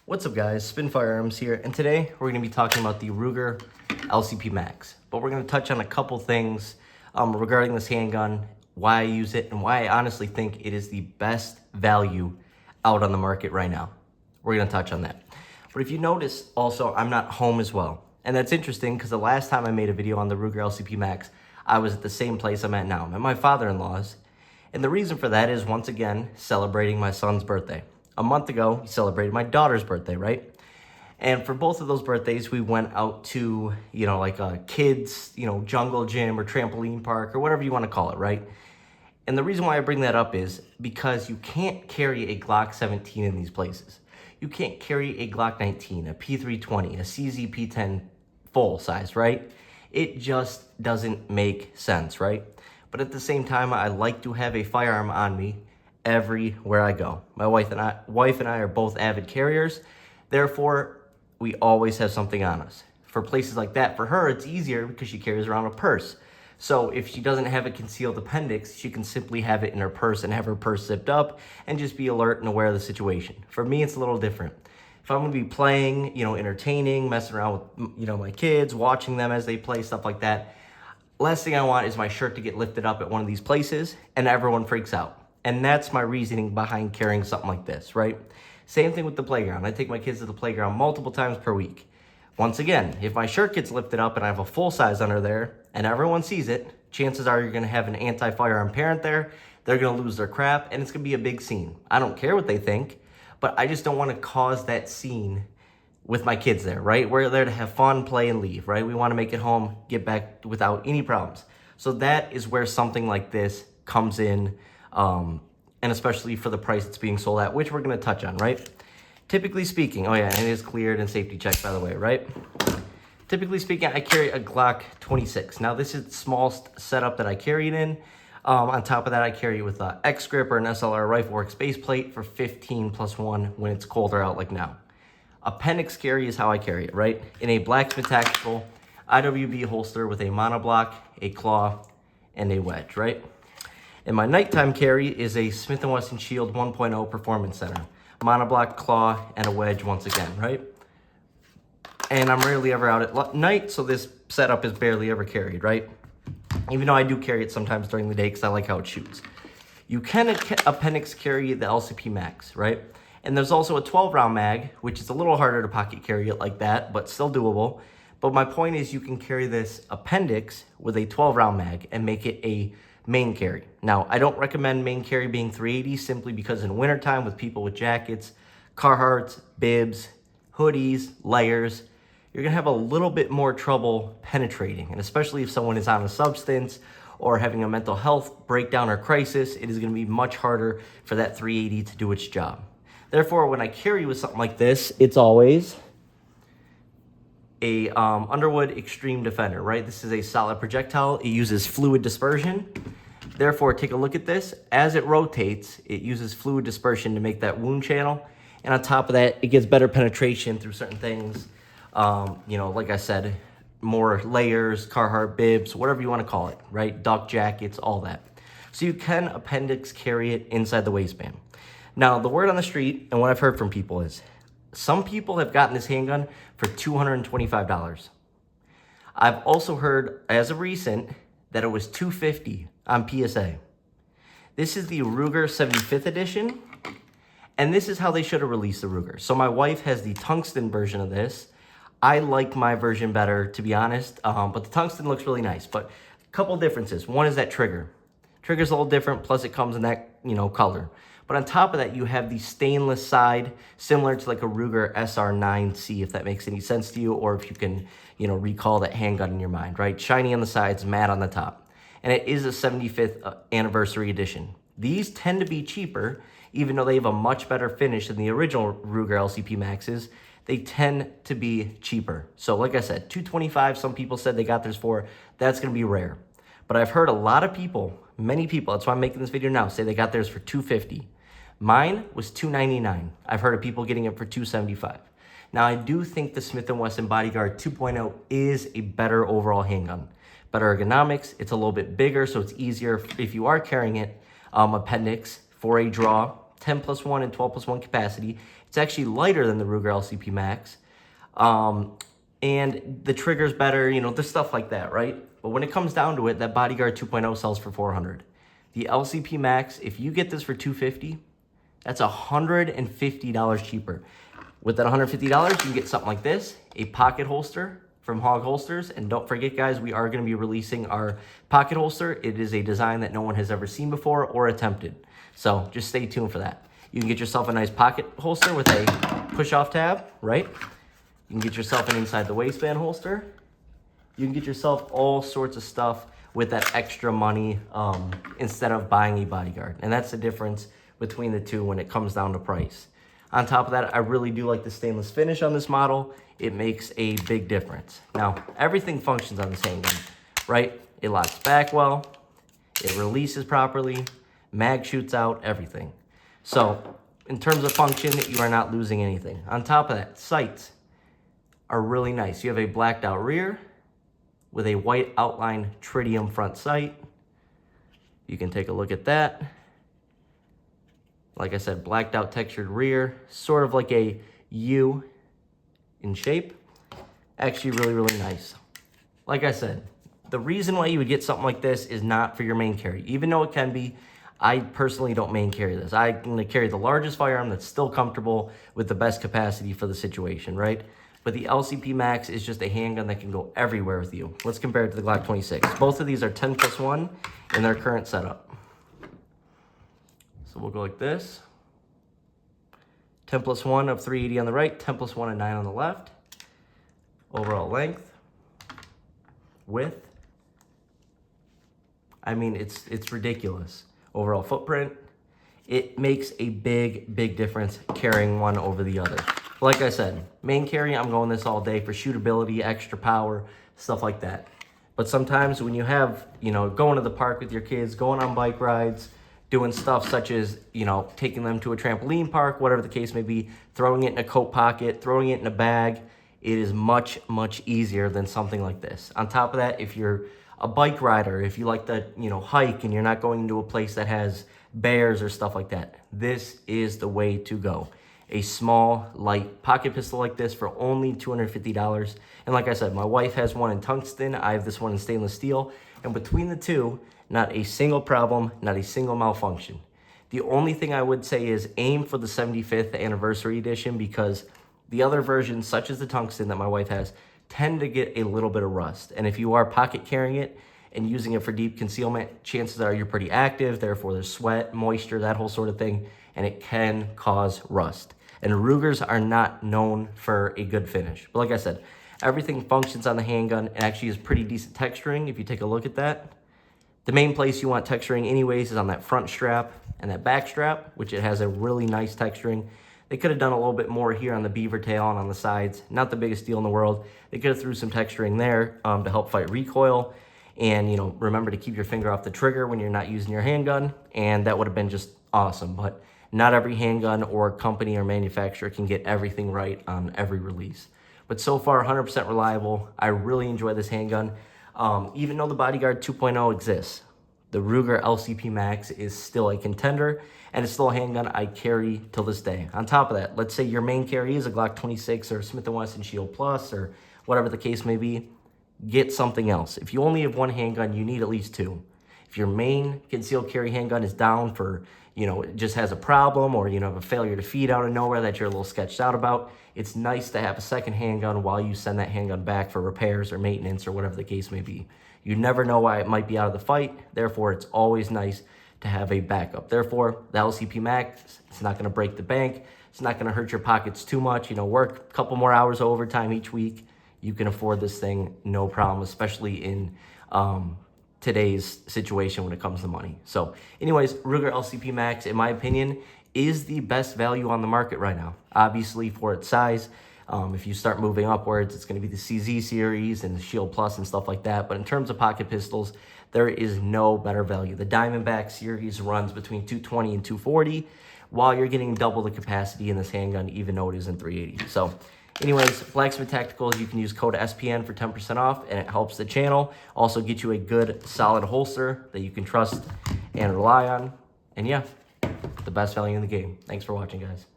What's up guys, Spin Firearms here, and today we're going to be talking about the Ruger LCP Max. But we're going to touch on a couple things regarding this handgun, why I use it, and why I honestly think it is the best value out on the market right now. We're going to touch on that. But if you notice, also, I'm not home as well. And that's interesting because the last time I made a video on the Ruger LCP Max, I was at the same place I'm at now. I'm at my father-in-law's. And the reason for that is, once again, celebrating my son's birthday. A month ago, he celebrated my daughter's birthday, right? And for both of those birthdays, we went out to, like a kids, jungle gym or trampoline park or whatever you want to call it, right? And the reason why I bring that up is because you can't carry a Glock 17 in these places. You can't carry a Glock 19, a P320, a CZ-P10 full size, right? It just doesn't make sense, right? But at the same time, I like to have a firearm on me everywhere I go. My wife and I are both avid carriers. Therefore, we always have something on us. For places like that, for her, it's easier because she carries around a purse. So if she doesn't have a concealed appendix, she can simply have it in her purse and have her purse zipped up and just be alert and aware of the situation. For me, it's a little different. If I'm going to be playing, entertaining, messing around with, my kids, watching them as they play, stuff like that, last thing I want is my shirt to get lifted up at one of these places and everyone freaks out. And that's my reasoning behind carrying something like this, right? Same thing with the playground. I take my kids to the playground multiple times per week. Once again, if my shirt gets lifted up and I have a full size under there and everyone sees it, chances are you're going to have an anti-firearm parent there. They're going to lose their crap and it's going to be a big scene. I don't care what they think, but I just don't want to cause that scene with my kids there, right? We're there to have fun, play, and leave, right? We want to make it home, get back without any problems. So that is where something like this comes in. And especially for the price it's being sold at, which we're going to touch on, right? Typically speaking, oh yeah, and it is cleared and safety checked, by the way, right? Typically speaking, I carry a Glock 26. Now, this is the smallest setup that I carry it in. On top of that, I carry it with an X grip or an SLR Rifle Works base plate for 15+1 when it's colder out like now. Appendix carry is how I carry it, right? In a blacksmith tactical IWB holster with a monoblock, a claw, and a wedge, right? And my nighttime carry is a Smith & Wesson Shield 1.0 Performance Center. Monoblock, claw, and a wedge once again, right? And I'm rarely ever out at night, so this setup is barely ever carried, right? Even though I do carry it sometimes during the day because I like how it shoots. You can appendix carry the LCP Max, right? And there's also a 12-round mag, which is a little harder to pocket carry it like that, but still doable. But my point is you can carry this appendix with a 12-round mag and make it a main carry. Now, I don't recommend main carry being 380 simply because in wintertime with people with jackets, Carhartts, bibs, hoodies, layers, you're going to have a little bit more trouble penetrating. And especially if someone is on a substance or having a mental health breakdown or crisis, it is going to be much harder for that 380 to do its job. Therefore, when I carry with something like this, it's always a Underwood Extreme Defender, right? This is a solid projectile. It uses fluid dispersion. Therefore, take a look at this. As it rotates, it uses fluid dispersion to make that wound channel. And on top of that, it gets better penetration through certain things. Like I said, more layers, Carhartt bibs, whatever you want to call it, right? Duck jackets, all that. So you can appendix carry it inside the waistband. Now, the word on the street and what I've heard from people is some people have gotten this handgun for $225. I've also heard, as of recent, that it was $250 on PSA. This is the Ruger 75th edition, and this is how they should have released the Ruger. So my wife has the tungsten version of this. I like my version better, to be honest, but the tungsten looks really nice. But a couple differences. One is that trigger. Trigger's a little different, plus it comes in that, color. But on top of that, you have the stainless side, similar to like a Ruger SR9C, if that makes any sense to you, or if you can, recall that handgun in your mind, right? Shiny on the sides, matte on the top. And it is a 75th anniversary edition. These tend to be cheaper, even though they have a much better finish than the original Ruger LCP Maxes. They tend to be cheaper. So like I said, $225, some people said they got theirs for. That's going to be rare. But I've heard a lot of people, many people, that's why I'm making this video now, say they got theirs for $250. Mine was $299. I've heard of people getting it for $275. Now, I do think the Smith & Wesson Bodyguard 2.0 is a better overall handgun. Better ergonomics, it's a little bit bigger, so it's easier if you are carrying it, appendix for a draw, 10+1 and 12+1 capacity. It's actually lighter than the Ruger LCP Max. And the trigger's better, you know, there's stuff like that, right? But when it comes down to it, that Bodyguard 2.0 sells for $400. The LCP Max, if you get this for $250, that's $150 cheaper. With that $150, you can get something like this, a pocket holster from Hog Holsters. And don't forget, guys, we are going to be releasing our pocket holster. It is a design that no one has ever seen before or attempted. So just stay tuned for that. You can get yourself a nice pocket holster with a push-off tab, right? You can get yourself an inside the waistband holster. You can get yourself all sorts of stuff with that extra money instead of buying a Bodyguard. And that's the difference between the two when it comes down to price. On top of that, I really do like the stainless finish on this model. It makes a big difference. Now, everything functions on this handgun, right? It locks back well, it releases properly, mag shoots out, everything. So, in terms of function, you are not losing anything. On top of that, sights are really nice. You have a blacked out rear with a white outline tritium front sight. You can take a look at that. Like I said, blacked out textured rear, sort of like a U in shape. Actually really, really nice. Like I said, the reason why you would get something like this is not for your main carry. Even though it can be, I personally don't main carry this. I'm gonna carry the largest firearm that's still comfortable with the best capacity for the situation, right? But the LCP Max is just a handgun that can go everywhere with you. Let's compare it to the Glock 26. Both of these are 10+1 in their current setup. So we'll go like this. 10+1 of 380 on the right, 10+1 of 9 on the left. Overall length, width. I mean, it's ridiculous. Overall footprint. It makes a big, big difference carrying one over the other. Like I said, main carry, I'm going this all day for shootability, extra power, stuff like that. But sometimes when you have, you know, going to the park with your kids, going on bike rides, doing stuff such as, you know, taking them to a trampoline park, whatever the case may be, throwing it in a coat pocket, throwing it in a bag, it is much, much easier than something like this. On top of that, if you're a bike rider, if you like to, you know, hike and you're not going into a place that has bears or stuff like that, this is the way to go. A small, light pocket pistol like this for only $250. And like I said, my wife has one in tungsten. I have this one in stainless steel. And between the two, not a single problem, not a single malfunction. The only thing I would say is aim for the 75th anniversary edition, because the other versions, such as the tungsten that my wife has, tend to get a little bit of rust. And if you are pocket carrying it and using it for deep concealment, chances are you're pretty active, therefore there's sweat, moisture, that whole sort of thing, and it can cause rust. And Rugers are not known for a good finish. But like I said, everything functions on the handgun and actually is pretty decent texturing if you take a look at that. The main place you want texturing anyways is on that front strap and that back strap, which it has a really nice texturing. They could have done a little bit more here on the beaver tail and on the sides. Not the biggest deal in the world. They could have threw some texturing there to help fight recoil. And, you know, remember to keep your finger off the trigger when you're not using your handgun. And that would have been just awesome. But not every handgun or company or manufacturer can get everything right on every release. But so far, 100% reliable. I really enjoy this handgun. Even though the Bodyguard 2.0 exists, the Ruger LCP Max is still a contender, and it's still a handgun I carry till this day. On top of that, let's say your main carry is a Glock 26 or Smith & Wesson Shield Plus or whatever the case may be, get something else. If you only have one handgun, you need at least two. If your main concealed carry handgun is down for, you know, it just has a problem, or, you know, have a failure to feed out of nowhere that you're a little sketched out about, it's nice to have a second handgun while you send that handgun back for repairs or maintenance or whatever the case may be. You never know why it might be out of the fight. Therefore, it's always nice to have a backup. Therefore, the LCP Max, it's not going to break the bank. It's not going to hurt your pockets too much. You know, work a couple more hours of overtime each week. You can afford this thing, no problem, especially in today's situation when it comes to money. So anyways, Ruger LCP Max, in my opinion, is the best value on the market right now. Obviously, for its size, if you start moving upwards, it's going to be the CZ series and the Shield Plus and stuff like that. But in terms of pocket pistols, there is no better value. The Diamondback series runs between 220 and 240, while you're getting double the capacity in this handgun, even though it is in 380. So anyways, Blacksmith Tacticals, you can use code SPN for 10% off, and it helps the channel. Also get you a good, solid holster that you can trust and rely on. And yeah, the best value in the game. Thanks for watching, guys.